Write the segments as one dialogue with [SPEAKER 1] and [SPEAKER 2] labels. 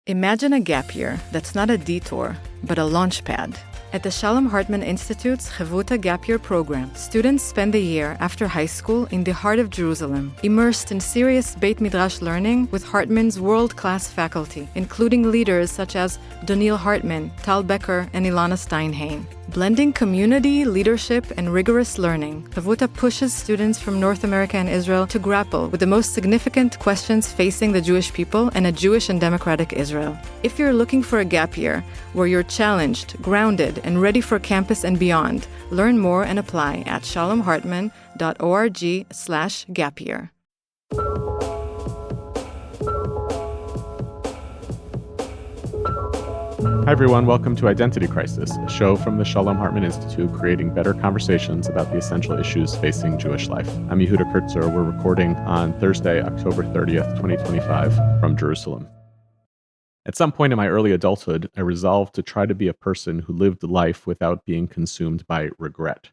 [SPEAKER 1] Imagine a gap year that's not a detour, but a launch pad. At the Shalom Hartman Institute's Chavruta Gap Year program, students spend a year after high school in the heart of Jerusalem, immersed in serious Beit Midrash learning with Hartman's world-class faculty, including leaders such as Donil Hartman, Tal Becker, and Ilana Steinhain. Blending community, leadership, and rigorous learning, Chavruta pushes students from North America and Israel to grapple with the most significant questions facing the Jewish people and a Jewish and democratic Israel. If you're looking for a gap year where you're challenged, grounded, and ready for campus and beyond, learn more and apply at shalomhartman.org/gapyear.
[SPEAKER 2] Hi everyone, welcome to Identity Crisis, a show from the Shalom Hartman Institute creating better conversations about the essential issues facing Jewish life. I'm Yehuda Kurtzer. We're recording on Thursday, October 30th, 2025, from Jerusalem. At some point in my early adulthood, I resolved to try to be a person who lived life without being consumed by regret.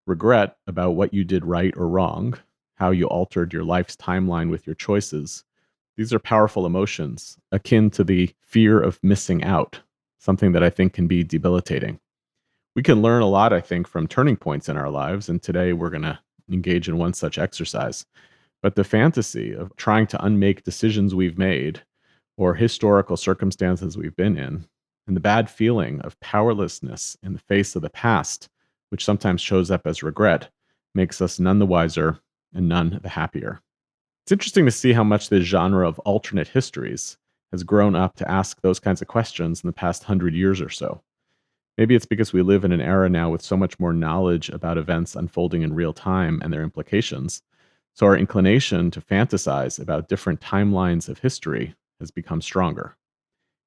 [SPEAKER 2] Regret about what you did right or wrong, how you altered your life's timeline with your choices. These are powerful emotions, akin to the fear of missing out, something that I think can be debilitating. We can learn a lot, I think, from turning points in our lives, and today we're going to engage in one such exercise. But the fantasy of trying to unmake decisions we've made or historical circumstances we've been in, and the bad feeling of powerlessness in the face of the past, which sometimes shows up as regret, makes us none the wiser and none the happier. It's interesting to see how much this genre of alternate histories has grown up to ask those kinds of questions in the past 100 years or so. Maybe it's because we live in an era now with so much more knowledge about events unfolding in real time and their implications, so our inclination to fantasize about different timelines of history has become stronger.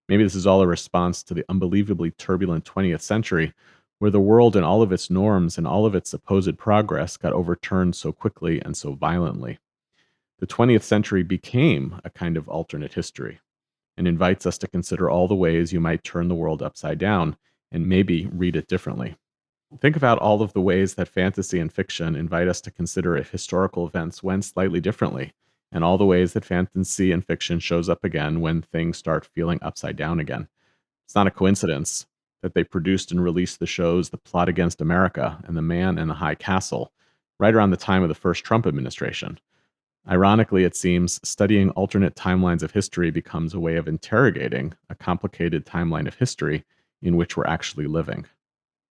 [SPEAKER 2] Maybe this is all a response to the unbelievably turbulent 20th century, where the world and all of its norms and all of its supposed progress got overturned so quickly and so violently. The 20th century became a kind of alternate history and invites us to consider all the ways you might turn the world upside down and maybe read it differently. Think about all of the ways that fantasy and fiction invite us to consider if historical events went slightly differently, and all the ways that fantasy and fiction shows up again when things start feeling upside down again. It's not a coincidence that they produced and released the shows The Plot Against America and The Man in the High Castle right around the time of the first Trump administration. Ironically, it seems studying alternate timelines of history becomes a way of interrogating a complicated timeline of history in which we're actually living.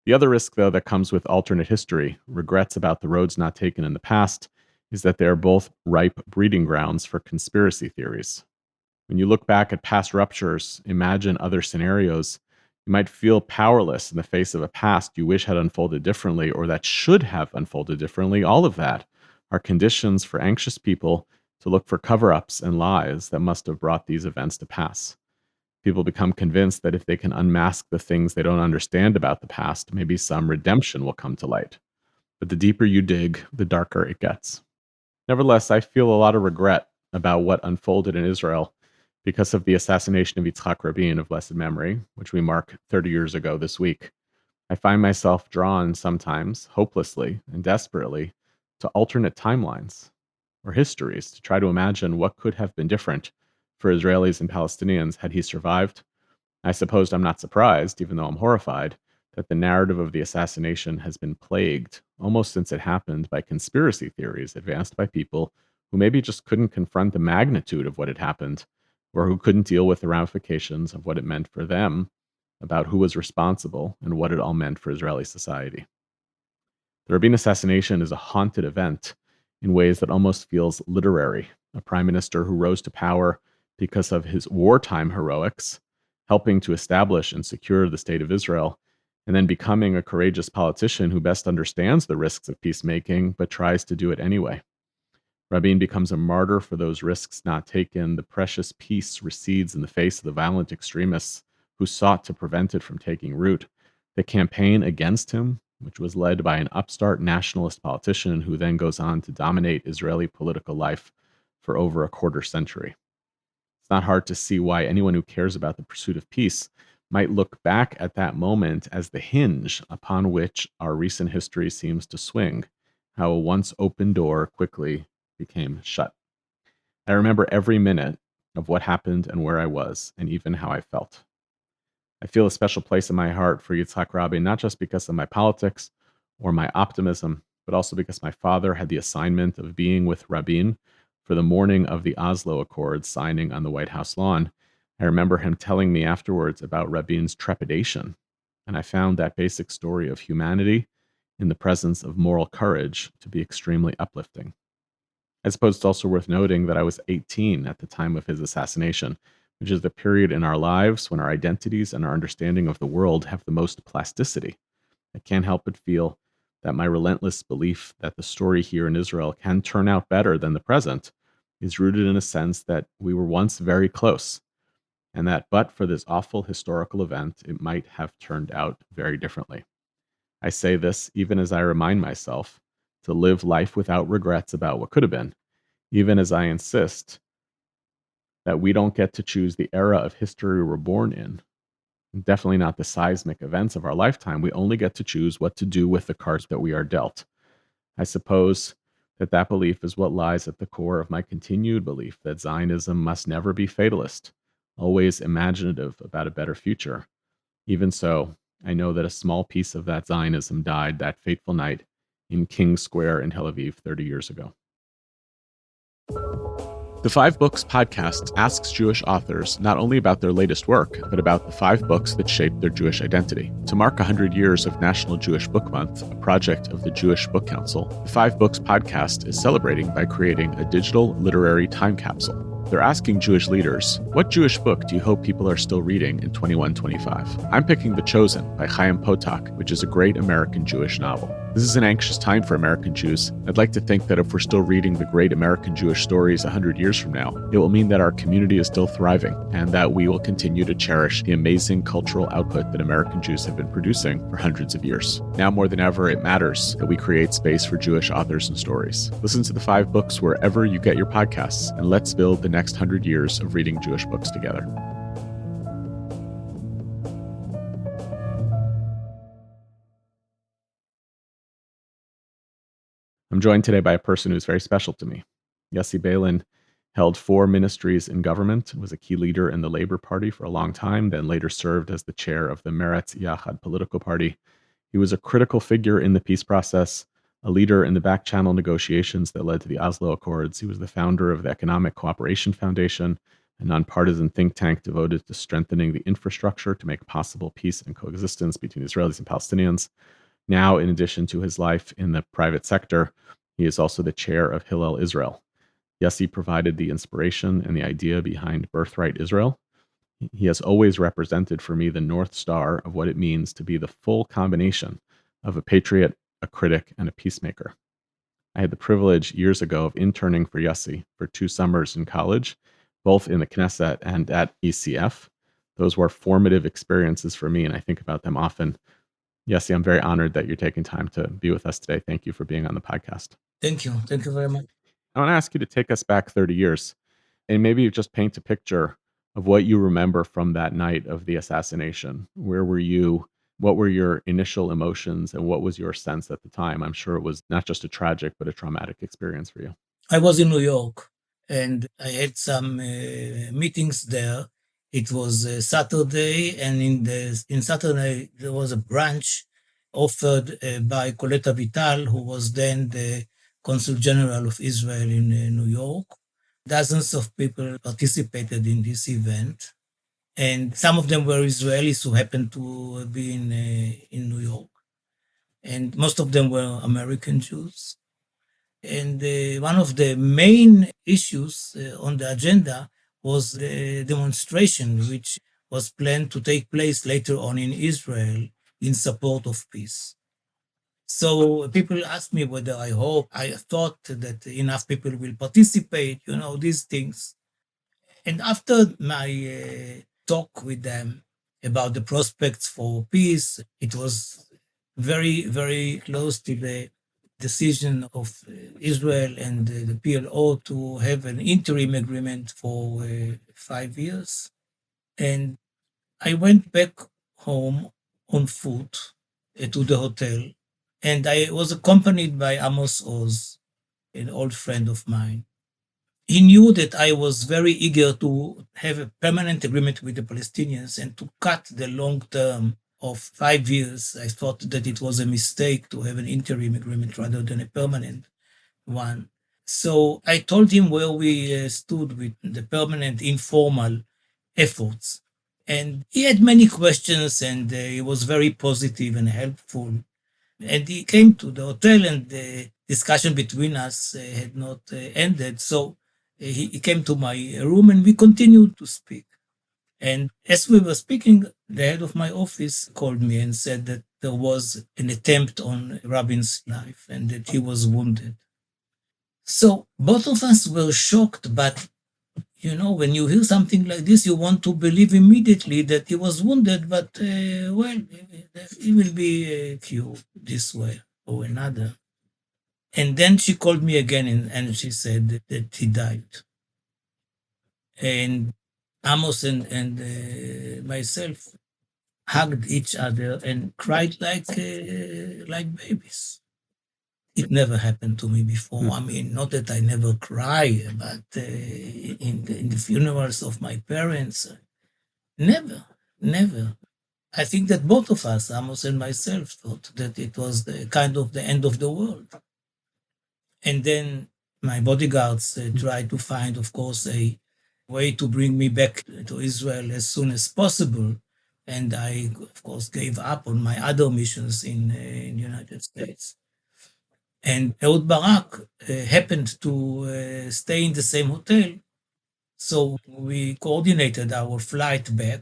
[SPEAKER 2] The other risk, though, that comes with alternate history, regrets about the roads not taken in the past, is that they are both ripe breeding grounds for conspiracy theories. When you look back at past ruptures, imagine other scenarios, you might feel powerless in the face of a past you wish had unfolded differently or that should have unfolded differently. All of that are conditions for anxious people to look for cover-ups and lies that must have brought these events to pass. People become convinced that if they can unmask the things they don't understand about the past, maybe some redemption will come to light. But the deeper you dig, the darker it gets. Nevertheless, I feel a lot of regret about what unfolded in Israel because of the assassination of Yitzhak Rabin of blessed memory, which we mark 30 years ago this week. I find myself drawn sometimes, hopelessly and desperately, to alternate timelines or histories to try to imagine what could have been different for Israelis and Palestinians had he survived. I suppose I'm not surprised, even though I'm horrified, that the narrative of the assassination has been plagued, almost since it happened, by conspiracy theories advanced by people who maybe just couldn't confront the magnitude of what had happened, or who couldn't deal with the ramifications of what it meant for them, about who was responsible and what it all meant for Israeli society. The Rabin assassination is a haunted event in ways that almost feels literary. A prime minister who rose to power because of his wartime heroics, helping to establish and secure the state of Israel, and then becoming a courageous politician who best understands the risks of peacemaking, but tries to do it anyway. Rabin becomes a martyr for those risks not taken. The precious peace recedes in the face of the violent extremists who sought to prevent it from taking root. The campaign against him, which was led by an upstart nationalist politician who then goes on to dominate Israeli political life for over a quarter century. It's not hard to see why anyone who cares about the pursuit of peace might look back at that moment as the hinge upon which our recent history seems to swing, how a once open door quickly became shut. I remember every minute of what happened and where I was, and even how I felt. I feel a special place in my heart for Yitzhak Rabin, not just because of my politics or my optimism, but also because my father had the assignment of being with Rabin for the morning of the Oslo Accords signing on the White House lawn. I remember him telling me afterwards about Rabin's trepidation, and I found that basic story of humanity in the presence of moral courage to be extremely uplifting. I suppose it's also worth noting that I was 18 at the time of his assassination, which is the period in our lives when our identities and our understanding of the world have the most plasticity. I can't help but feel that my relentless belief that the story here in Israel can turn out better than the present is rooted in a sense that we were once very close, and that but for this awful historical event, it might have turned out very differently. I say this even as I remind myself to live life without regrets about what could have been, even as I insist that we don't get to choose the era of history we're born in, definitely not the seismic events of our lifetime. We only get to choose what to do with the cards that we are dealt. I suppose that belief is what lies at the core of my continued belief that Zionism must never be fatalist, always imaginative about a better future. Even so, I know that a small piece of that Zionism died that fateful night in King Square in Tel Aviv 30 years ago. The Five Books podcast asks Jewish authors not only about their latest work, but about the 5 books that shaped their Jewish identity. To mark 100 years of National Jewish Book Month, a project of the Jewish Book Council, the 5 Books podcast is celebrating by creating a digital literary time capsule. They're asking Jewish leaders, what Jewish book do you hope people are still reading in 2125? I'm picking The Chosen by Chaim Potok, which is a great American Jewish novel. This is an anxious time for American Jews. I'd like to think that if we're still reading the great American Jewish stories 100 years from now, it will mean that our community is still thriving and that we will continue to cherish the amazing cultural output that American Jews have been producing for hundreds of years. Now more than ever, it matters that we create space for Jewish authors and stories. Listen to the 5 books wherever you get your podcasts, and let's build the next 100 years of reading Jewish books together. I'm joined today by a person who's very special to me. Yossi Beilin held 4 ministries in government, was a key leader in the Labor Party for a long time, then later served as the chair of the Meretz Yachad political party. He was a critical figure in the peace process, a leader in the back-channel negotiations that led to the Oslo Accords. He was the founder of the Economic Cooperation Foundation, a nonpartisan think tank devoted to strengthening the infrastructure to make possible peace and coexistence between Israelis and Palestinians. Now, in addition to his life in the private sector, he is also the chair of Hillel Israel. Yossi provided the inspiration and the idea behind Birthright Israel. He has always represented for me the North Star of what it means to be the full combination of a patriot, a critic, and a peacemaker. I had the privilege years ago of interning for Yossi for 2 summers in college, both in the Knesset and at ECF. Those were formative experiences for me, and I think about them often. Yossi, I'm very honored that you're taking time to be with us today. Thank you for being on the podcast.
[SPEAKER 3] Thank you. Thank you very much.
[SPEAKER 2] I want to ask you to take us back 30 years and maybe just paint a picture of what you remember from that night of the assassination. Where were you? What were your initial emotions and what was your sense at the time? I'm sure it was not just a tragic, but a traumatic experience for you.
[SPEAKER 3] I was in New York and I had some meetings there. It was Saturday, and in Saturday there was a brunch offered by Coletta Vital, who was then the Consul General of Israel in New York. Dozens of people participated in this event, and some of them were Israelis who happened to be in New York, and most of them were American Jews. And one of the main issues on the agenda was the demonstration, which was planned to take place later on in Israel in support of peace. So people asked me whether I thought that enough people will participate, these things. And after my talk with them about the prospects for peace, it was very, very close to the decision of Israel and the PLO to have an interim agreement for 5 years. And I went back home on foot to the hotel, and I was accompanied by Amos Oz, an old friend of mine. He knew that I was very eager to have a permanent agreement with the Palestinians and to cut the long term of 5 years. I thought that it was a mistake to have an interim agreement rather than a permanent one. So I told him where we stood with the permanent informal efforts. And he had many questions and he was very positive and helpful. And he came to the hotel and the discussion between us had not ended. So he came to my room and we continued to speak. And as we were speaking, the head of my office called me and said that there was an attempt on Rabin's life and that he was wounded. So both of us were shocked, but when you hear something like this, you want to believe immediately that he was wounded, but well, he will be cured this way or another. And then she called me again and she said that he died. And Amos and myself hugged each other and cried like babies. It never happened to me before. I mean, not that I never cry, but in the funerals of my parents, never, never. I think that both of us, Amos and myself, thought that it was the kind of the end of the world. And then my bodyguards tried to find, of course, a way to bring me back to Israel as soon as possible. And I, of course, gave up on my other missions in the United States. And Ehud Barak happened to stay in the same hotel. So we coordinated our flight back.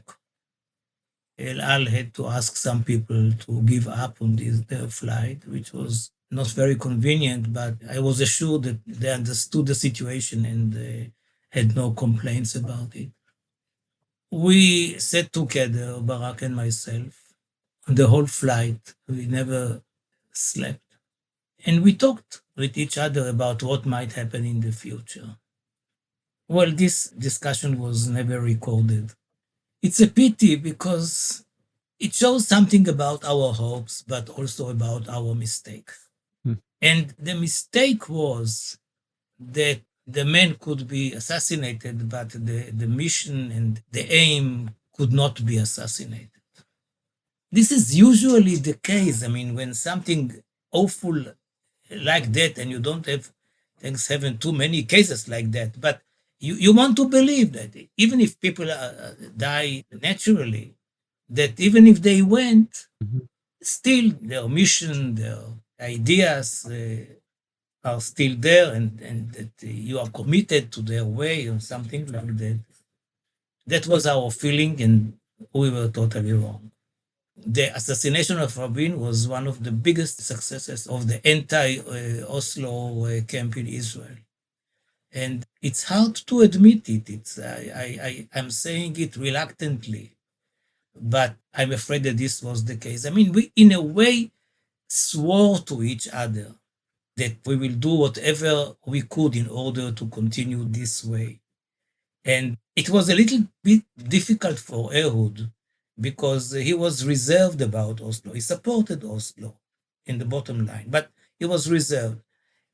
[SPEAKER 3] El Al had to ask some people to give up on their flight, which was not very convenient, but I was assured that they understood the situation and had no complaints about it. We sat together, Barak and myself, the whole flight. We never slept. And we talked with each other about what might happen in the future. Well, this discussion was never recorded. It's a pity because it shows something about our hopes, but also about our mistake. And the mistake was that the man could be assassinated, but the mission and the aim could not be assassinated. This is usually the case. I mean, when something awful like that, and you don't have, thanks heaven, too many cases like that, but you want to believe that even if people die naturally, that even if they went, still their mission, their ideas are still there, and that you are committed to their way or something like that. That was our feeling, and we were totally wrong. The assassination of Rabin was one of the biggest successes of the anti-Oslo camp in Israel. And it's hard to admit it. I'm saying it reluctantly, but I'm afraid that this was the case. I mean, we, in a way, swore to each other that we will do whatever we could in order to continue this way. And it was a little bit difficult for Ehud because he was reserved about Oslo. He supported Oslo in the bottom line, but he was reserved.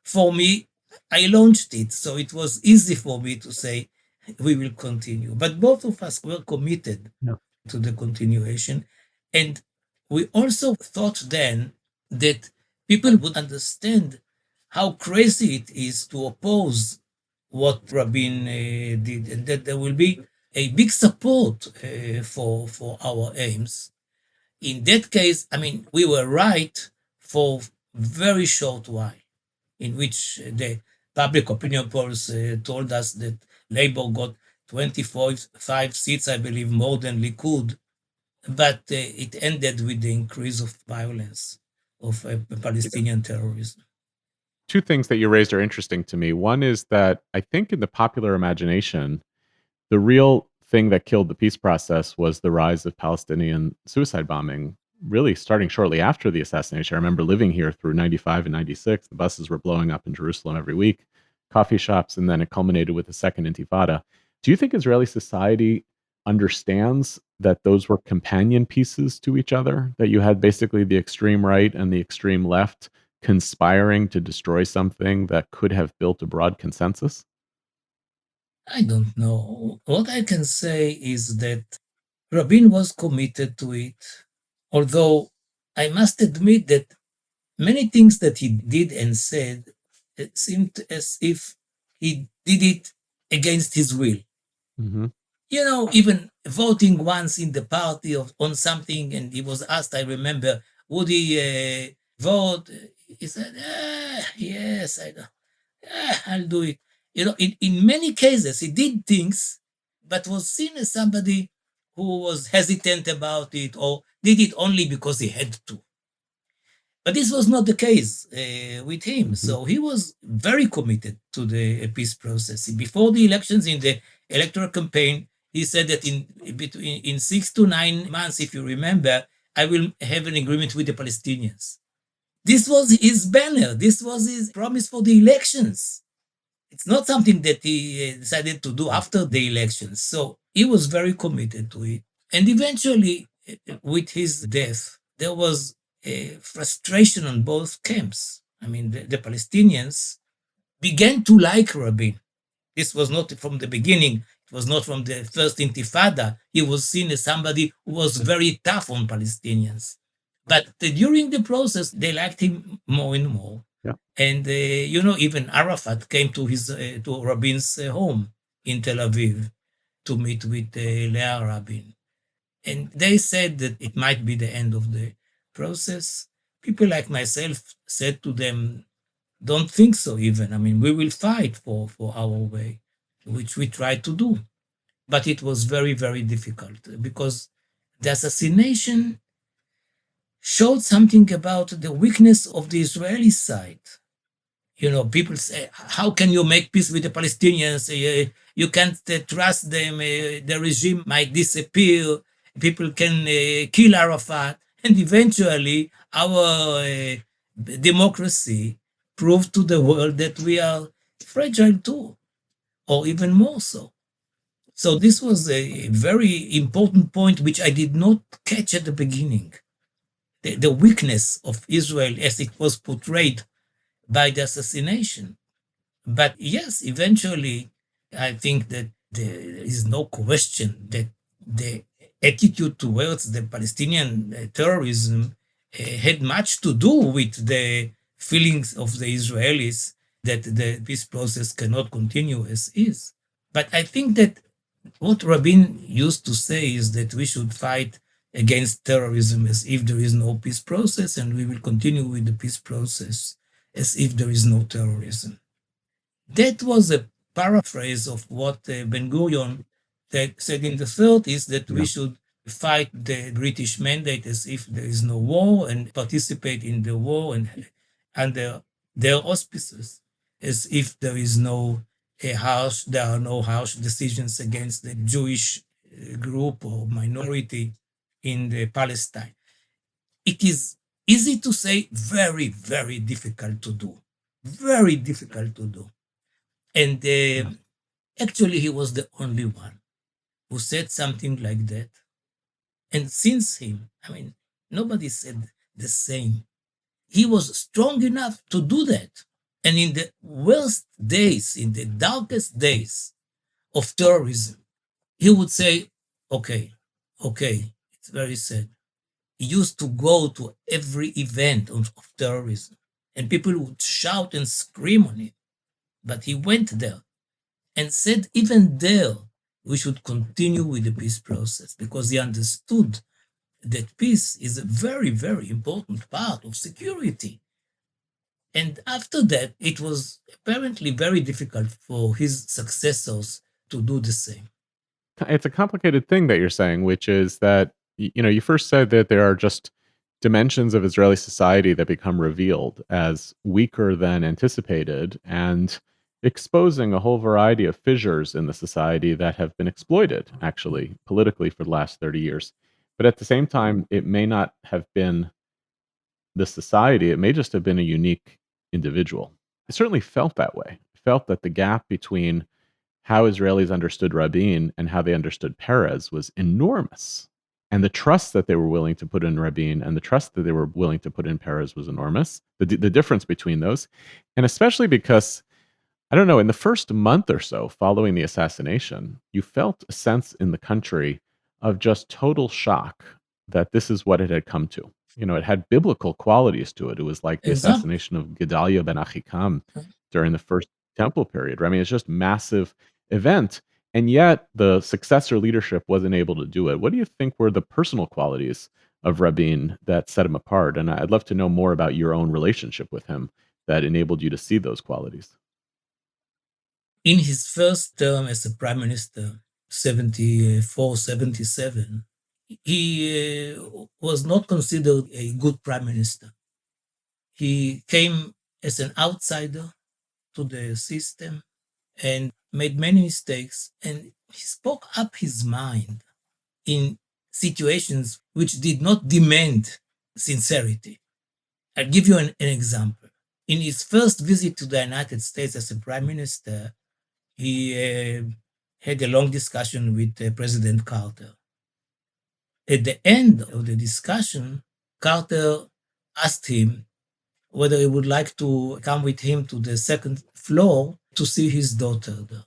[SPEAKER 3] For me, I launched it, so it was easy for me to say, we will continue. But both of us were committed to the continuation. And we also thought then that people would understand how crazy it is to oppose what Rabin did, and that there will be a big support for our aims. In that case, I mean, we were right for very short while, in which the public opinion polls told us that Labour got 25 seats, I believe, more than Likud, but it ended with the increase of violence of Palestinian terrorism.
[SPEAKER 2] Two things that you raised are interesting to me. One is that I think in the popular imagination, the real thing that killed the peace process was the rise of Palestinian suicide bombing, really starting shortly after the assassination. I remember living here through 95 and 96. The buses were blowing up in Jerusalem every week, coffee shops, and then it culminated with the second intifada. Do you think Israeli society understands that those were companion pieces to each other, that you had basically the extreme right and the extreme left conspiring to destroy something that could have built a broad consensus?
[SPEAKER 3] I don't know. What I can say is that Rabin was committed to it, although I must admit that many things that he did and said, it seemed as if he did it against his will.
[SPEAKER 2] Mm-hmm.
[SPEAKER 3] Even voting once in the party on something, and he was asked, I remember, would he vote? He said, yes, I'll do it. In many cases, he did things, but was seen as somebody who was hesitant about it or did it only because he had to. But this was not the case with him.
[SPEAKER 2] Mm-hmm.
[SPEAKER 3] So he was very committed to the peace process. Before the elections, in the electoral campaign, he said that in 6 to 9 months, if you remember, I will have an agreement with the Palestinians. This was his banner. This was his promise for the elections. It's not something that he decided to do after the elections. So he was very committed to it. And eventually, with his death, there was a frustration on both camps. I mean, the Palestinians began to like Rabin. This was not from the beginning. It was not from the first Intifada. He was seen as somebody who was very tough on Palestinians. But during the process, they liked him more and more.
[SPEAKER 2] Yeah.
[SPEAKER 3] And even Arafat came to Rabin's home in Tel Aviv to meet with Leah Rabin. And they said that it might be the end of the process. People like myself said to them, don't think so even. I mean, we will fight for our way, which we tried to do. But it was very, very difficult because the assassination showed something about the weakness of the Israeli side. People say, how can you make peace with the Palestinians? You can't trust them. The regime might disappear. People can kill Arafat. And eventually, our democracy proved to the world that we are fragile too, or even more so. So this was a very important point, which I did not catch at the beginning. The weakness of Israel as it was portrayed by the assassination. But yes, eventually, I think that there is no question that the attitude towards the Palestinian terrorism had much to do with the feelings of the Israelis that the peace process cannot continue as is. But I think that what Rabin used to say is that we should fight against terrorism as if there is no peace process, and we will continue with the peace process as if there is no terrorism. That was a paraphrase of what Ben Gurion said in the 30s, that we should fight the British mandate as if there is no war and participate in the war and under their auspices as if there is there are no harsh decisions against the Jewish group or minority in the Palestine. It is easy to say, very, very difficult to do. Very difficult to do. And actually, he was the only one who said something like that. And since him, I mean, nobody said the same. He was strong enough to do that. And in the worst days, in the darkest days of terrorism, he would say, okay, it's very sad. He used to go to every event of terrorism, and people would shout and scream on him. But he went there and said, even there, we should continue with the peace process, because he understood that peace is a very, very important part of security. And after that, it was apparently very difficult for his successors to do the same.
[SPEAKER 2] It's a complicated thing that you're saying, which is that, you first said that there are just dimensions of Israeli society that become revealed as weaker than anticipated and exposing a whole variety of fissures in the society that have been exploited, actually, politically for the last 30 years. But at the same time, it may not have been the society, it may just have been a unique individual. It certainly felt that way. It felt that the gap between how Israelis understood Rabin and how they understood Peres was enormous. And the trust that they were willing to put in Rabin and the trust that they were willing to put in Peres was enormous. The difference between those. And especially because I don't know, in the first month or so following the assassination, you felt a sense in the country of just total shock that this is what it had come to. You know, it had biblical qualities to it. It was like the
[SPEAKER 3] Exactly.
[SPEAKER 2] assassination of Gedaliah ben Achikam during the first temple period. I mean, it's just massive event, and yet the successor leadership wasn't able to do it. What do you think were the personal qualities of Rabin that set him apart? And I'd love to know more about your own relationship with him that enabled you to see those qualities.
[SPEAKER 3] In his first term as a prime minister, 74, 77, he was not considered a good prime minister. He came as an outsider to the system and made many mistakes, and he spoke up his mind in situations which did not demand sincerity. I'll give you an example. In his first visit to the United States as a prime minister, he had a long discussion with President Carter. At the end of the discussion, Carter asked him whether he would like to come with him to the second floor to see his daughter there.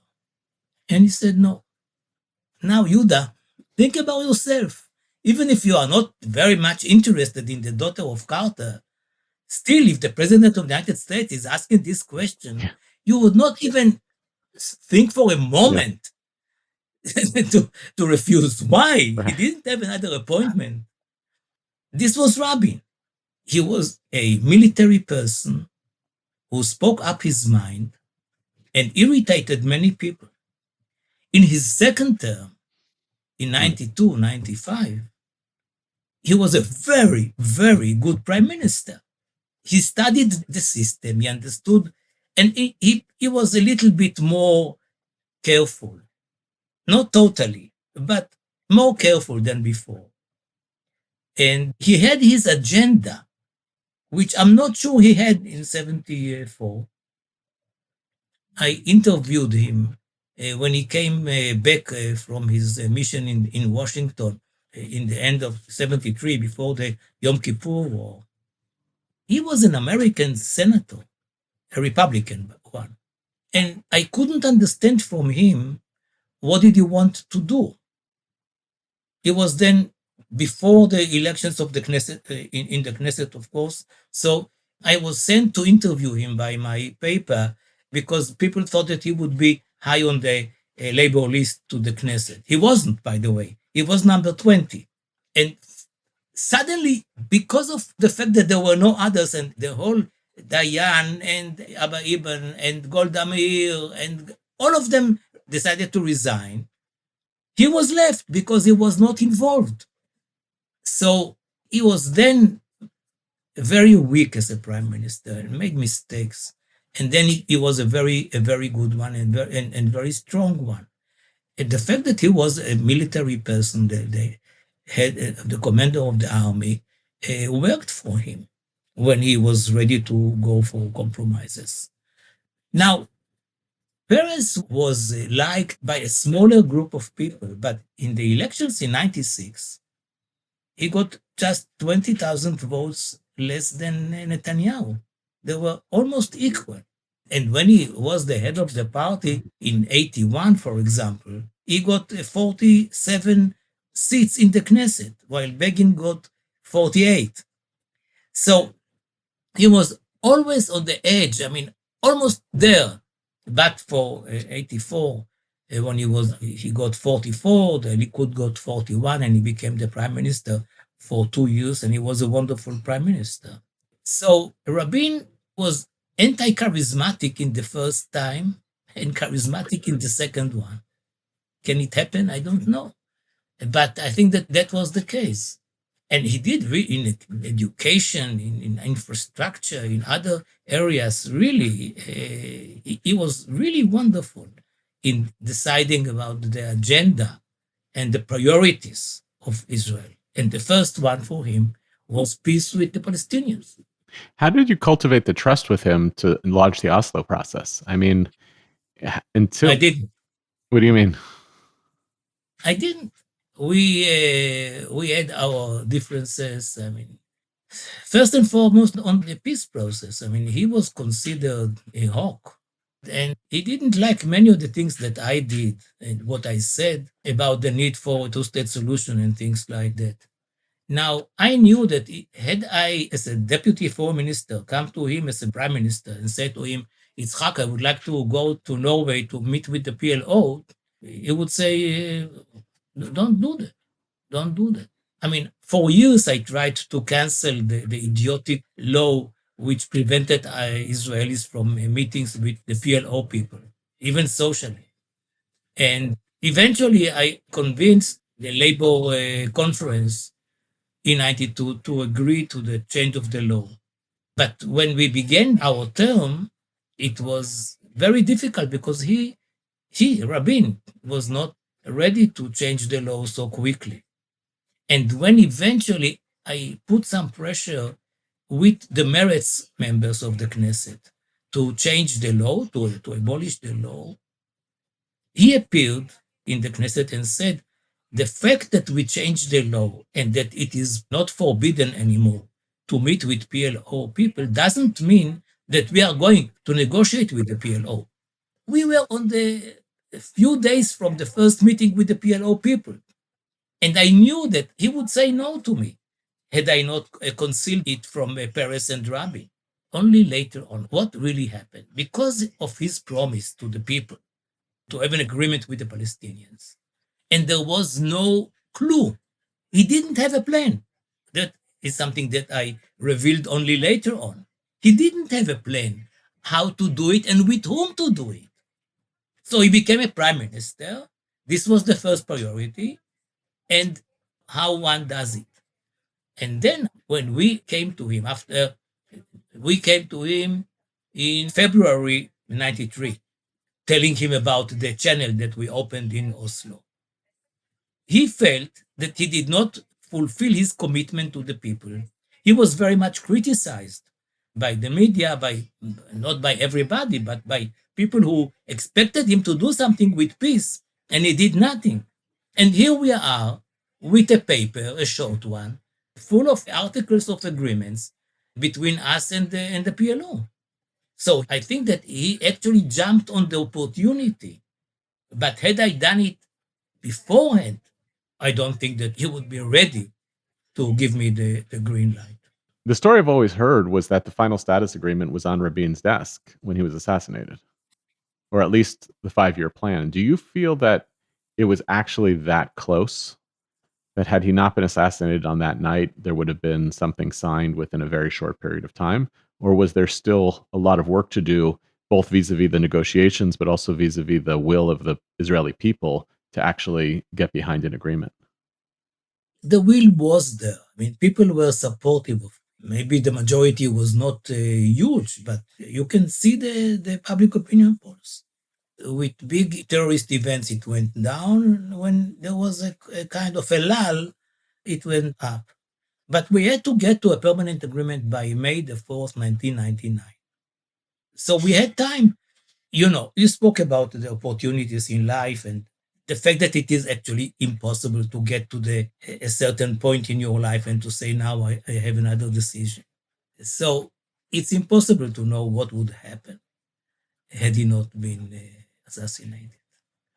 [SPEAKER 3] And he said no. Now, Yehuda, think about yourself. Even if you are not very much interested in the daughter of Carter, still, if the President of the United States is asking this question,
[SPEAKER 2] Yeah.
[SPEAKER 3] you would not even think for a
[SPEAKER 2] Yeah.
[SPEAKER 3] moment to refuse. Why? He
[SPEAKER 2] Right.
[SPEAKER 3] didn't have another appointment. This was Rabin. He was a military person who spoke up his mind and irritated many people. In his second term, in
[SPEAKER 2] Mm.
[SPEAKER 3] 92, 95, he was a very, very good prime minister. He studied the system, he understood, and he was a little bit more careful. Not totally, but more careful than before. And he had his agenda, which I'm not sure he had in 74. I interviewed him when he came back from his mission in Washington in the end of 73, before the Yom Kippur War. He was an American senator, a Republican one. And I couldn't understand from him, what did he want to do? It was then before the elections of the Knesset, in the Knesset, of course. So I was sent to interview him by my paper because people thought that he would be high on the labor list to the Knesset. He wasn't, by the way. He was number 20. And suddenly, because of the fact that there were no others, and the whole Dayan and Abba Ibn and Golda Meir and all of them decided to resign, he was left because he was not involved. So he was then very weak as a prime minister and made mistakes. And then he was a very good one and very strong one. And the fact that he was a military person, the head, the commander of the army, worked for him when he was ready to go for compromises. Now, Perez was liked by a smaller group of people, but in the elections in 96, he got just 20,000 votes less than Netanyahu. They were almost equal. And when he was the head of the party in 81, for example, he got 47 seats in the Knesset, while Begin got 48. So he was always on the edge, I mean, almost there. But for 84, when he got 44, the Likud got 41, and he became the prime minister for 2 years, and he was a wonderful prime minister. So Rabin was anti-charismatic in the first time and charismatic in the second one. Can it happen? I don't know. But I think that that was the case. And he did in education, in infrastructure, in other areas, really, he was really wonderful in deciding about the agenda and the priorities of Israel. And the first one for him was peace with the Palestinians.
[SPEAKER 2] How did you cultivate the trust with him to launch the Oslo process? I mean,
[SPEAKER 3] I
[SPEAKER 2] until
[SPEAKER 3] didn't.
[SPEAKER 2] what do you mean?
[SPEAKER 3] I didn't. We had our differences. I mean, first and foremost on the peace process. I mean, he was considered a hawk. And he didn't like many of the things that I did and what I said about the need for a two-state solution and things like that. Now, I knew that had I, as a deputy foreign minister, come to him as a prime minister and said to him, Yitzhak, I would like to go to Norway to meet with the PLO, he would say, don't do that. Don't do that. I mean, for years I tried to cancel the idiotic law which prevented Israelis from meetings with the PLO people, even socially. And eventually I convinced the labor conference in 92 to agree to the change of the law. But when we began our term, it was very difficult because Rabin, was not ready to change the law so quickly. And when eventually I put some pressure with the Meretz members of the Knesset to change the law, to abolish the law, he appeared in the Knesset and said, the fact that we changed the law and that it is not forbidden anymore to meet with PLO people doesn't mean that we are going to negotiate with the PLO. We were on the a few days from the first meeting with the PLO people. And I knew that he would say no to me had I not concealed it from Peres and Rabin. Only later on, what really happened, because of his promise to the people to have an agreement with the Palestinians, and there was no clue. He didn't have a plan. That is something that I revealed only later on. He didn't have a plan how to do it and with whom to do it. So he became a prime minister. This was the first priority, and how one does it. And then when we came to him in February 93, telling him about the channel that we opened in Oslo. He felt that he did not fulfill his commitment to the people. He was very much criticized by the media, by not by everybody, but by people who expected him to do something with peace, and he did nothing. And here we are with a paper, a short one, full of articles of agreements between us and the PLO. So I think that he actually jumped on the opportunity. But had I done it beforehand, I don't think that he would be ready to give me the green light.
[SPEAKER 2] The story I've always heard was that the final status agreement was on Rabin's desk when he was assassinated, or at least the 5-year plan. Do you feel that it was actually that close? That had he not been assassinated on that night, there would have been something signed within a very short period of time? Or was there still a lot of work to do, both vis-a-vis the negotiations, but also vis-a-vis the will of the Israeli people to actually get behind an agreement?
[SPEAKER 3] The will was there. I mean, people were supportive of it. Maybe the majority was not huge, but you can see the public opinion polls. With big terrorist events, it went down. When there was a kind of a lull, it went up. But we had to get to a permanent agreement by May the 4th, 1999. So we had time. You spoke about the opportunities in life and the fact that it is actually impossible to get to a certain point in your life and to say, now I have another decision. So it's impossible to know what would happen had he not been assassinated.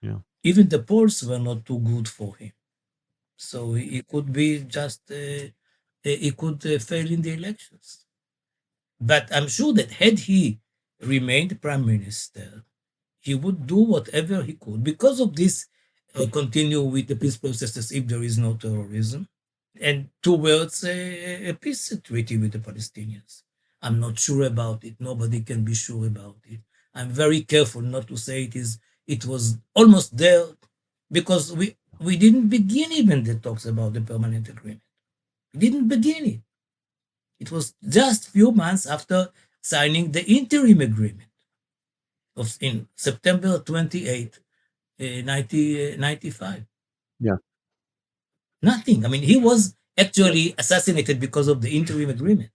[SPEAKER 2] Yeah.
[SPEAKER 3] Even the polls were not too good for him. So he could be just, he could fail in the elections. But I'm sure that had he remained prime minister, he would do whatever he could because of this, continue with the peace processes if there is no terrorism, and towards a peace treaty with the Palestinians. I'm not sure about it. Nobody can be sure about it. I'm very careful not to say it was almost there because we didn't begin even the talks about the permanent agreement. We didn't begin it. It was just few months after signing the interim agreement in September 28th, 1995.
[SPEAKER 2] Yeah.
[SPEAKER 3] Nothing. I mean, he was actually assassinated because of the interim agreement.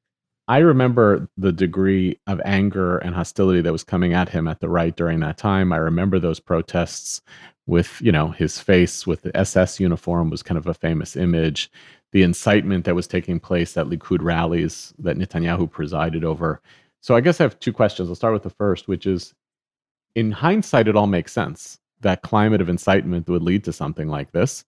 [SPEAKER 2] I remember the degree of anger and hostility that was coming at him at the right during that time. I remember those protests with, his face with the SS uniform was kind of a famous image. The incitement that was taking place at Likud rallies that Netanyahu presided over. So I guess I have two questions. I'll start with the first, which is, In hindsight, it all makes sense. That climate of incitement would lead to something like this.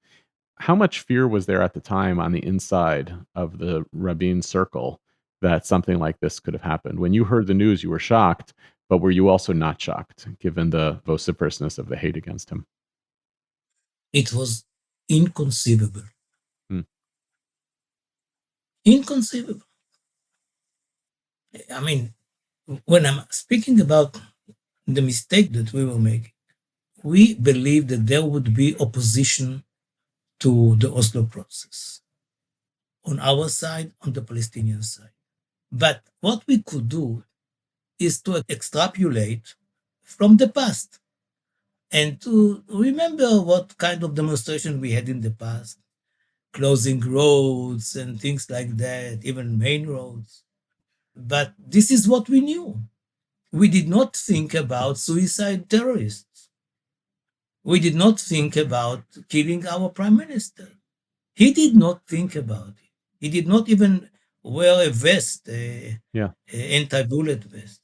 [SPEAKER 2] How much fear was there at the time on the inside of the Rabin circle that something like this could have happened? When you heard the news, you were shocked, but were you also not shocked, given the vociferousness of the hate against him?
[SPEAKER 3] It was inconceivable.
[SPEAKER 2] Hmm.
[SPEAKER 3] Inconceivable. I mean, when I'm speaking about the mistake that we were making, we believed that there would be opposition to the Oslo process on our side, on the Palestinian side. But what we could do is to extrapolate from the past and to remember what kind of demonstration we had in the past, closing roads and things like that, even main roads. But this is what we knew. We did not think about suicide terrorists. We did not think about killing our prime minister. He did not think about it. He did not even wear a vest,
[SPEAKER 2] Yeah.
[SPEAKER 3] anti-bullet vest.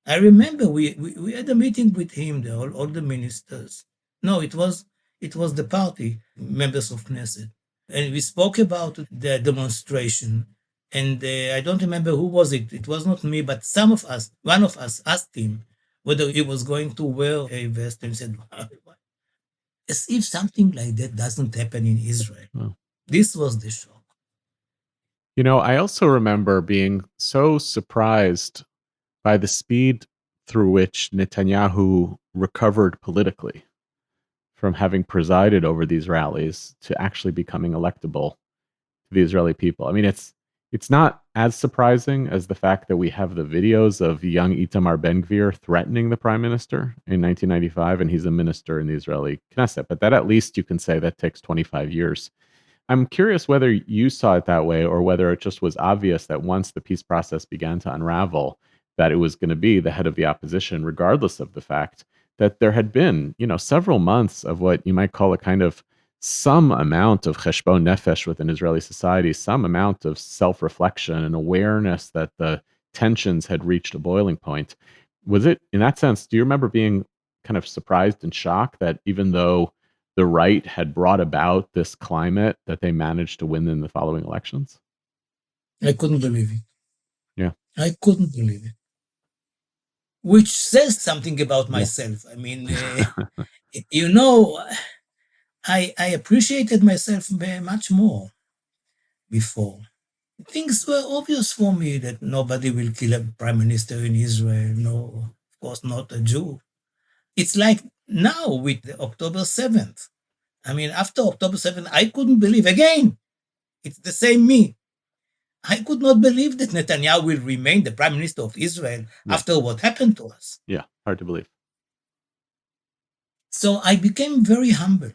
[SPEAKER 3] I remember we had a meeting with him, all the ministers. No, it was the party members of Knesset, and we spoke about the demonstration. And I don't remember who was it. It was not me, but one of us asked him whether he was going to wear a vest, and he said, as if something like that doesn't happen in Israel.
[SPEAKER 2] Oh.
[SPEAKER 3] This was the shock.
[SPEAKER 2] You know, I also remember being so surprised by the speed through which Netanyahu recovered politically from having presided over these rallies to actually becoming electable to the Israeli people. I mean, it's not as surprising as the fact that we have the videos of young Itamar Ben-Gvir threatening the prime minister in 1995, and he's a minister in the Israeli Knesset. But that, at least you can say, that takes 25 years. I'm curious whether you saw it that way, or whether it just was obvious that once the peace process began to unravel, that it was going to be the head of the opposition, regardless of the fact that there had been, several months of what you might call a kind of some amount of cheshbon nefesh within Israeli society, some amount of self-reflection and awareness that the tensions had reached a boiling point. Was it, in that sense, do you remember being kind of surprised and shocked that even though the right had brought about this climate, that they managed to win in the following elections?
[SPEAKER 3] I couldn't believe it.
[SPEAKER 2] Yeah.
[SPEAKER 3] I couldn't believe it. Which says something about
[SPEAKER 2] Yeah.
[SPEAKER 3] myself. I mean, you know, I appreciated myself much more before. Things were obvious for me that nobody will kill a prime minister in Israel. No, of course, not a Jew. It's like now with the October 7th. I mean, after October 7th, I couldn't believe again. It's the same me. I could not believe that Netanyahu will remain the prime minister of Israel
[SPEAKER 2] Yeah.
[SPEAKER 3] after what happened to us.
[SPEAKER 2] Yeah, hard to believe.
[SPEAKER 3] So I became very humble.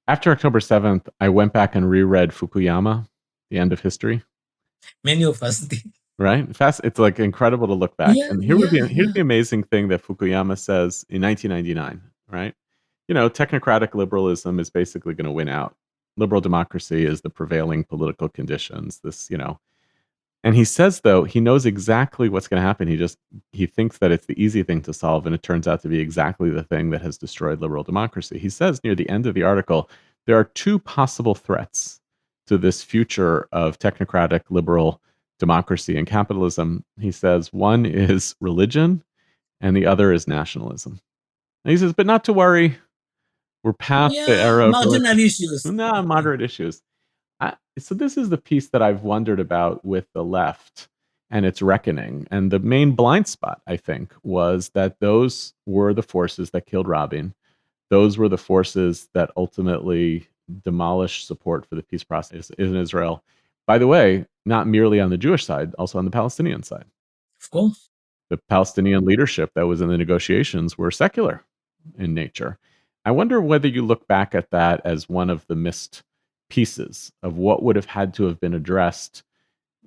[SPEAKER 2] After October 7th, I went back and reread Fukuyama, The End of History.
[SPEAKER 3] Many of us did.
[SPEAKER 2] Right? It's like incredible to look back.
[SPEAKER 3] Yeah,
[SPEAKER 2] And here's
[SPEAKER 3] yeah.
[SPEAKER 2] the amazing thing that Fukuyama says in 1999, right? Technocratic liberalism is basically going to win out. Liberal democracy is the prevailing political conditions. And he says, though, he knows exactly what's going to happen. He thinks that it's the easy thing to solve, and it turns out to be exactly the thing that has destroyed liberal democracy. He says near the end of the article, there are two possible threats to this future of technocratic liberal democracy and capitalism. He says one is religion, and the other is nationalism. And he says, but not to worry, we're past the
[SPEAKER 3] Yeah,
[SPEAKER 2] era of
[SPEAKER 3] marginal issues.
[SPEAKER 2] no, moderate issues. So this is the piece that I've wondered about with the left and its reckoning. And the main blind spot, I think, was that those were the forces that killed Rabin. Those were the forces that ultimately demolished support for the peace process in Israel. By the way, not merely on the Jewish side, also on the Palestinian side.
[SPEAKER 3] Of course.
[SPEAKER 2] The Palestinian leadership that was in the negotiations were secular in nature. I wonder whether you look back at that as one of the missed pieces of what would have had to have been addressed,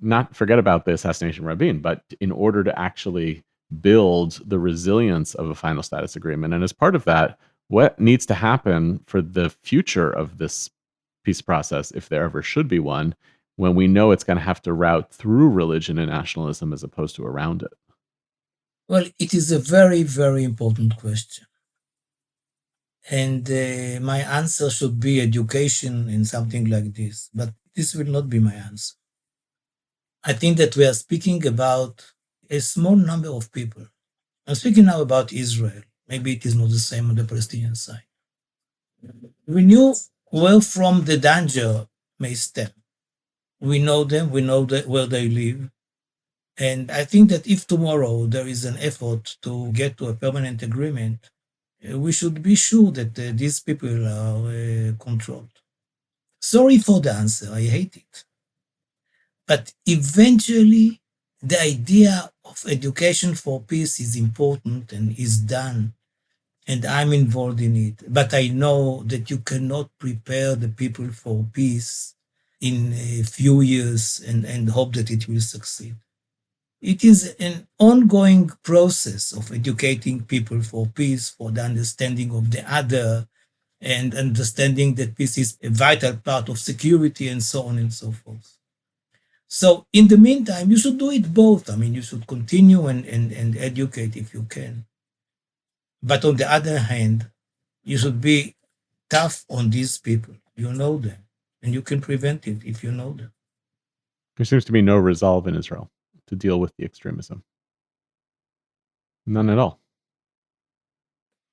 [SPEAKER 2] not forget about the assassination of Rabin, but in order to actually build the resilience of a final status agreement. And as part of that, what needs to happen for the future of this peace process, if there ever should be one, when we know it's going to have to route through religion and nationalism as opposed to around it?
[SPEAKER 3] Well, it is a very, very important question. And my answer should be education in something like this, but this will not be my answer. I think that we are speaking about a small number of people. I'm speaking now about Israel. Maybe it is not the same on the Palestinian side. We knew where from the danger may stem. We know them, we know where they live. And I think that if tomorrow there is an effort to get to a permanent agreement, we should be sure that these people are controlled. Sorry for the answer, I hate it. But eventually, the idea of education for peace is important and is done, and I'm involved in it. But I know that you cannot prepare the people for peace in a few years and hope that it will succeed. It is an ongoing process of educating people for peace, for the understanding of the other, and understanding that peace is a vital part of security and so on and so forth. So in the meantime, you should do it both. I mean, you should continue and educate if you can. But on the other hand, you should be tough on these people. You know them, and you can prevent it if you know them.
[SPEAKER 2] There seems to be no resolve in Israel to deal with the extremism. None at all.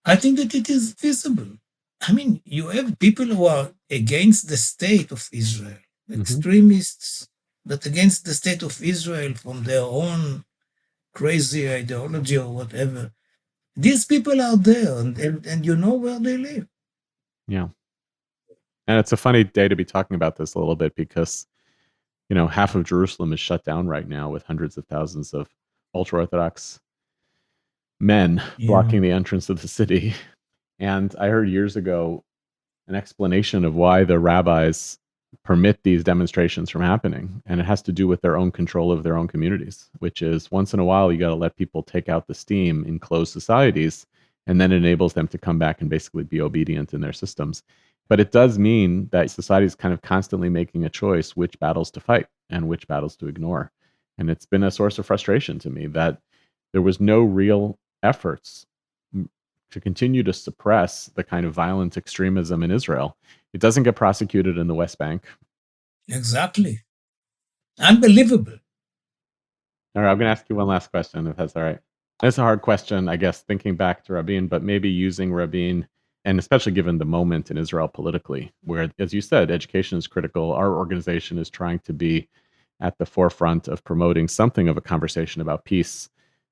[SPEAKER 3] I think that it is feasible. I mean, you have people who are against the state of Israel, extremists, but against the state of Israel from their own crazy ideology or whatever. These people are there, and you know where they live.
[SPEAKER 2] Yeah. And it's a funny day to be talking about this a little bit because, half of Jerusalem is shut down right now with hundreds of thousands of ultra-Orthodox men blocking the entrance of the city. And I heard years ago an explanation of why the rabbis permit these demonstrations from happening. And it has to do with their own control of their own communities, which is once in a while, you got to let people take out the steam in closed societies, and then it enables them to come back and basically be obedient in their systems. But it does mean that society is kind of constantly making a choice which battles to fight and which battles to ignore. And it's been a source of frustration to me that there was no real efforts to continue to suppress the kind of violent extremism in Israel. It doesn't get prosecuted in the West Bank.
[SPEAKER 3] Exactly. Unbelievable.
[SPEAKER 2] All right, I'm going to ask you one last question, if that's all right. It's a hard question, I guess, thinking back to Rabin, but maybe using Rabin, and especially given the moment in Israel politically, where, as you said, education is critical. Our organization is trying to be at the forefront of promoting something of a conversation about peace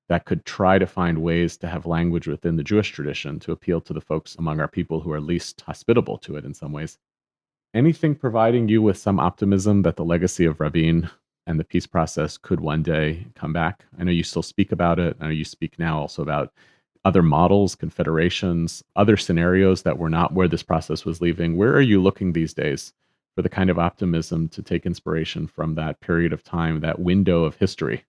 [SPEAKER 2] that could try to find ways to have language within the Jewish tradition to appeal to the folks among our people who are least hospitable to it in some ways. Anything providing you with some optimism that the legacy of Rabin and the peace process could one day come back? I know you still speak about it. I know you speak now also about other models, confederations, other scenarios that were not where this process was leaving. Where are you looking these days for the kind of optimism to take inspiration from that period of time, that window of history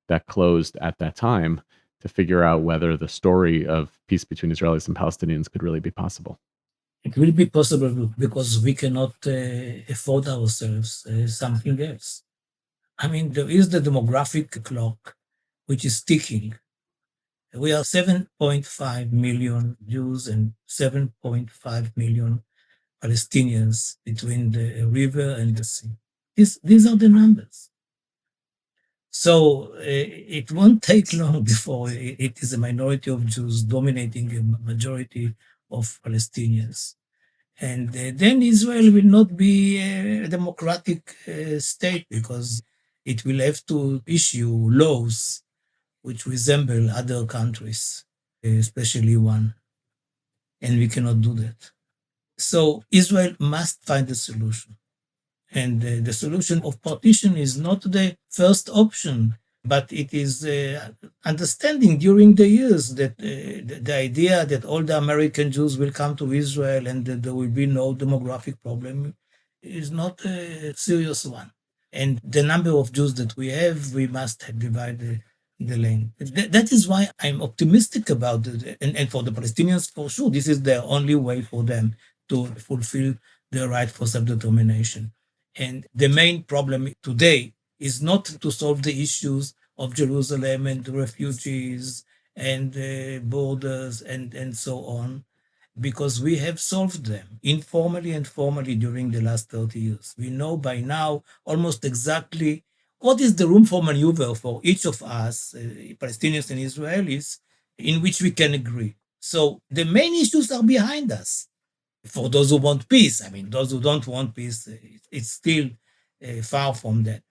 [SPEAKER 2] that closed at that time, to figure out whether the story of peace between Israelis and Palestinians could really be possible?
[SPEAKER 3] It will be possible because we cannot afford ourselves something else. I mean, there is the demographic clock, which is ticking. We are 7.5 million Jews and 7.5 million Palestinians between the river and the sea. These are the numbers. So it won't take long before it is a minority of Jews dominating a majority of Palestinians. And then Israel will not be a democratic state because it will have to issue laws which resemble other countries, especially one. And we cannot do that. So Israel must find a solution. And the solution of partition is not the first option, but it is understanding during the years that the idea that all the American Jews will come to Israel and that there will be no demographic problem is not a serious one. And the number of Jews that we have, we must divide the land. That is why I'm optimistic about it. And for the Palestinians, for sure, this is the only way for them to fulfill their right for self-determination. And the main problem today is not to solve the issues of Jerusalem and the refugees and borders and so on, because we have solved them informally and formally during the last 30 years. We know by now almost exactly what is the room for maneuver for each of us, Palestinians and Israelis, in which we can agree. So the main issues are behind us. For those who want peace, I mean, those who don't want peace, it's still far from that.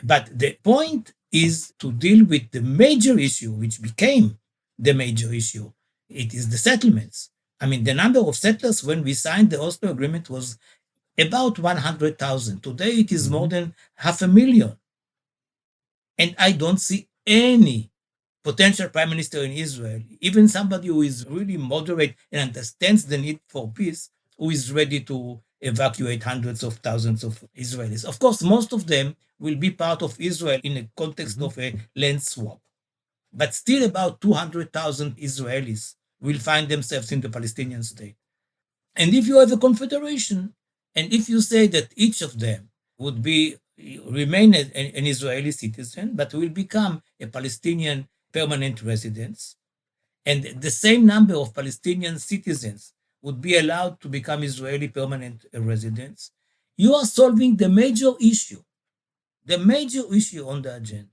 [SPEAKER 3] But the point is to deal with the major issue, which became the major issue. It is the settlements. I mean, the number of settlers when we signed the Oslo Agreement was about 100,000. Today, it is more than 500,000. And I don't see any potential prime minister in Israel, even somebody who is really moderate and understands the need for peace, who is ready to evacuate hundreds of thousands of Israelis. Of course, most of them will be part of Israel in a context of a land swap. But still, about 200,000 Israelis will find themselves in the Palestinian state. And if you have a confederation, and if you say that each of them would remain an Israeli citizen, but will become a Palestinian permanent residence, and the same number of Palestinian citizens would be allowed to become Israeli permanent residents, you are solving the major issue on the agenda.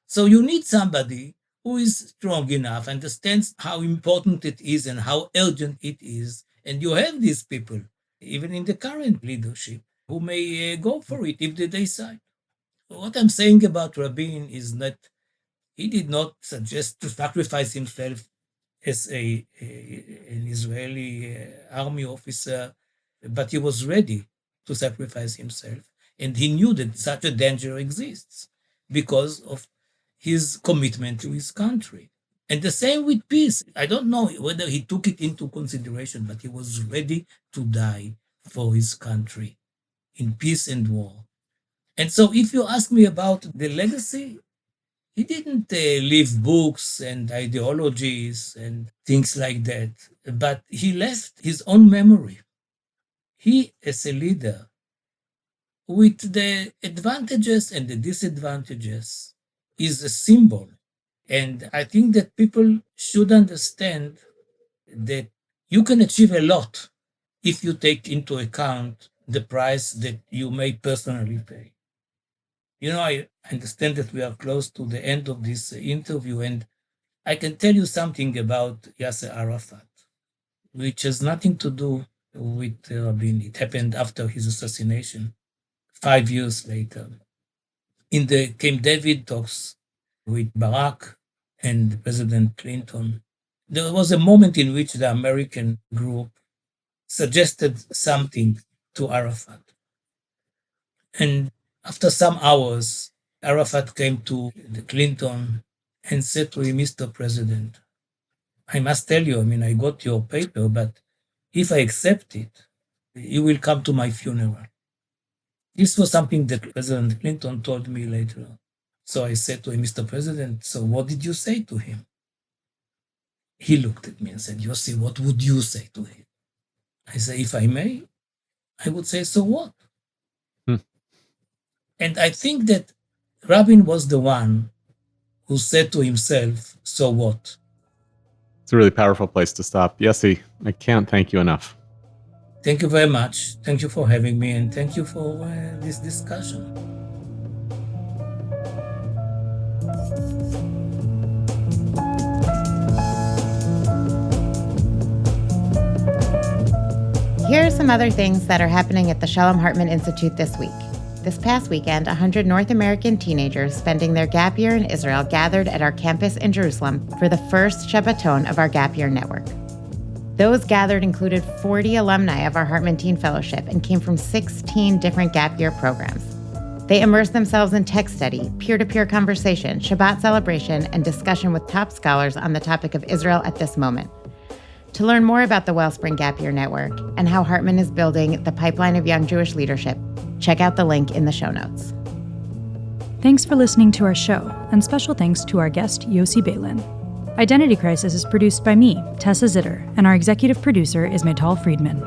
[SPEAKER 3] So you need somebody who is strong enough, understands how important it is and how urgent it is. And you have these people, even in the current leadership, who may go for it if they decide. What I'm saying about Rabin is that he did not suggest to sacrifice himself as an Israeli army officer, but he was ready to sacrifice himself. And he knew that such a danger exists because of his commitment to his country. And the same with peace. I don't know whether he took it into consideration, but he was ready to die for his country in peace and war. And so if you ask me about the legacy, he didn't leave books and ideologies and things like that, but he left his own memory. He, as a leader, with the advantages and the disadvantages, is a symbol. And I think that people should understand that you can achieve a lot if you take into account the price that you may personally pay. You know, I understand that we are close to the end of this interview, and I can tell you something about Yasser Arafat, which has nothing to do with Rabin. It happened after his assassination, 5 years later. In the Camp David talks with Barack and President Clinton, there was a moment in which the American group suggested something to Arafat. And after some hours, Arafat came to the Clinton and said to him, Mr. President, I must tell you, I mean, I got your paper, but if I accept it, you will come to my funeral. This was something that President Clinton told me later. So I said to him, Mr. President, so what did you say to him? He looked at me and said, Yossi, what would you say to him? I said, if I may, I would say, so what? And I think that Rabin was the one who said to himself, so what?
[SPEAKER 2] It's a really powerful place to stop. Yossi, I can't thank you enough.
[SPEAKER 3] Thank you very much. Thank you for having me, and thank you for this discussion.
[SPEAKER 4] Here are some other things that are happening at the Shalom Hartman Institute this week. This past weekend, 100 North American teenagers spending their gap year in Israel gathered at our campus in Jerusalem for the first Shabbaton of our Gap Year Network. Those gathered included 40 alumni of our Hartman Teen Fellowship and came from 16 different gap year programs. They immersed themselves in text study, peer-to-peer conversation, Shabbat celebration, and discussion with top scholars on the topic of Israel at this moment. To learn more about the Wellspring Gap Year Network and how Hartman is building the pipeline of young Jewish leadership, check out the link in the show notes.
[SPEAKER 5] Thanks for listening to our show, and special thanks to our guest, Yossi Beilin. Identity Crisis is produced by me, Tessa Zitter, and our executive producer is Maytal Friedman.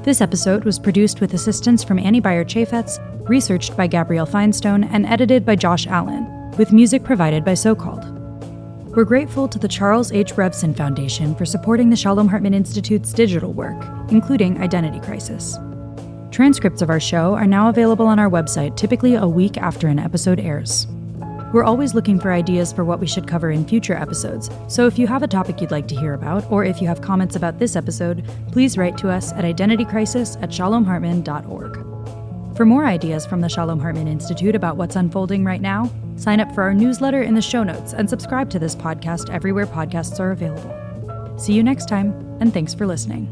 [SPEAKER 5] This episode was produced with assistance from Annie Beyer-Chaffetz, researched by Gabrielle Feinstone, and edited by Josh Allen, with music provided by So Called. We're grateful to the Charles H. Revson Foundation for supporting the Shalom Hartman Institute's digital work, including Identity Crisis. Transcripts of our show are now available on our website, typically a week after an episode airs. We're always looking for ideas for what we should cover in future episodes, so if you have a topic you'd like to hear about, or if you have comments about this episode, please write to us at identitycrisis@shalomhartman.org. For more ideas from the Shalom Hartman Institute about what's unfolding right now, sign up for our newsletter in the show notes and subscribe to this podcast everywhere podcasts are available. See you next time, and thanks for listening.